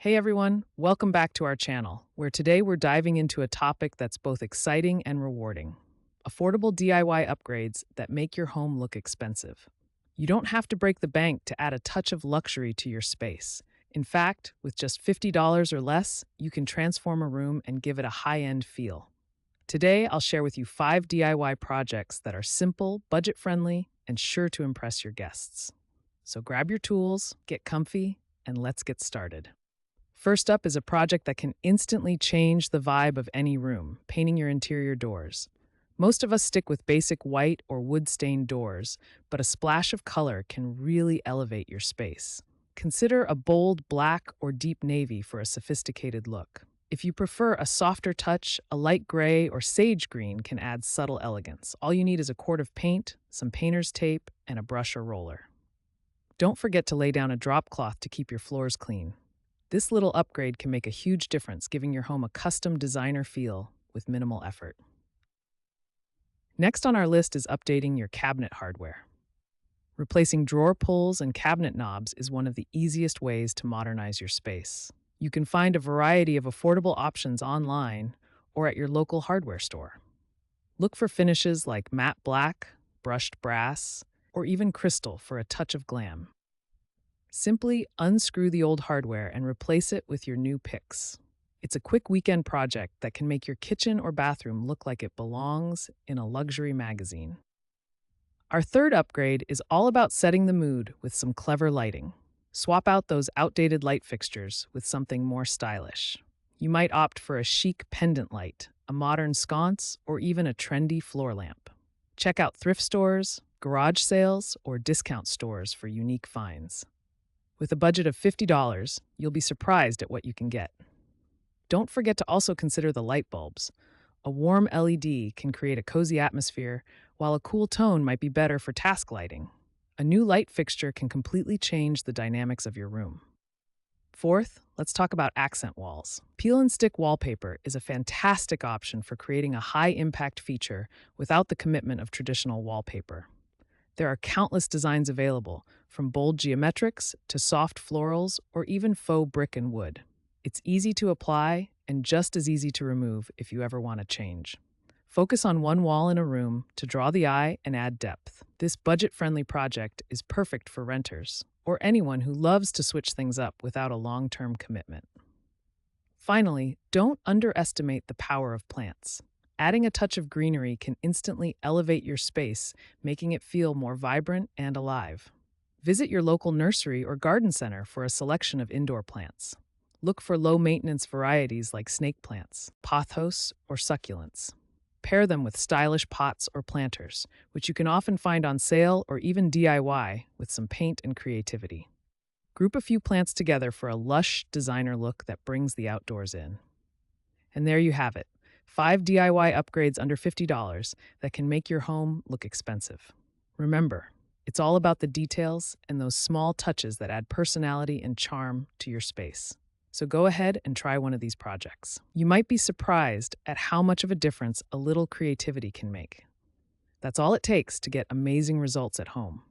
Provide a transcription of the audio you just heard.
Hey everyone, welcome back to our channel, where today we're diving into a topic that's both exciting and rewarding. Affordable DIY upgrades that make your home look expensive. You don't have to break the bank to add a touch of luxury to your space. In fact, with just $50 or less, you can transform a room and give it a high-end feel. Today, I'll share with you 5 DIY projects that are simple, budget-friendly, and sure to impress your guests. So grab your tools, get comfy, and let's get started. First up is a project that can instantly change the vibe of any room, painting your interior doors. Most of us stick with basic white or wood-stained doors, but a splash of color can really elevate your space. Consider a bold black or deep navy for a sophisticated look. If you prefer a softer touch, a light gray or sage green can add subtle elegance. All you need is a quart of paint, some painter's tape, and a brush or roller. Don't forget to lay down a drop cloth to keep your floors clean. This little upgrade can make a huge difference, giving your home a custom designer feel with minimal effort. Next on our list is updating your cabinet hardware. Replacing drawer pulls and cabinet knobs is one of the easiest ways to modernize your space. You can find a variety of affordable options online or at your local hardware store. Look for finishes like matte black, brushed brass, or even crystal for a touch of glam. Simply unscrew the old hardware and replace it with your new picks. It's a quick weekend project that can make your kitchen or bathroom look like it belongs in a luxury magazine. Our third upgrade is all about setting the mood with some clever lighting. Swap out those outdated light fixtures with something more stylish. You might opt for a chic pendant light, a modern sconce, or even a trendy floor lamp. Check out thrift stores, garage sales, or discount stores for unique finds. With a budget of $50, you'll be surprised at what you can get. Don't forget to also consider the light bulbs. A warm LED can create a cozy atmosphere, while a cool tone might be better for task lighting. A new light fixture can completely change the dynamics of your room. Fourth, let's talk about accent walls. Peel and stick wallpaper is a fantastic option for creating a high-impact feature without the commitment of traditional wallpaper. There are countless designs available, from bold geometrics to soft florals or even faux brick and wood. It's easy to apply and just as easy to remove if you ever want to change. Focus on one wall in a room to draw the eye and add depth. This budget-friendly project is perfect for renters or anyone who loves to switch things up without a long-term commitment. Finally, don't underestimate the power of plants. Adding a touch of greenery can instantly elevate your space, making it feel more vibrant and alive. Visit your local nursery or garden center for a selection of indoor plants. Look for low-maintenance varieties like snake plants, pothos, or succulents. Pair them with stylish pots or planters, which you can often find on sale or even DIY with some paint and creativity. Group a few plants together for a lush designer look that brings the outdoors in. And there you have it. 5 DIY upgrades under $50 that can make your home look expensive. Remember, it's all about the details and those small touches that add personality and charm to your space. So go ahead and try one of these projects. You might be surprised at how much of a difference a little creativity can make. That's all it takes to get amazing results at home.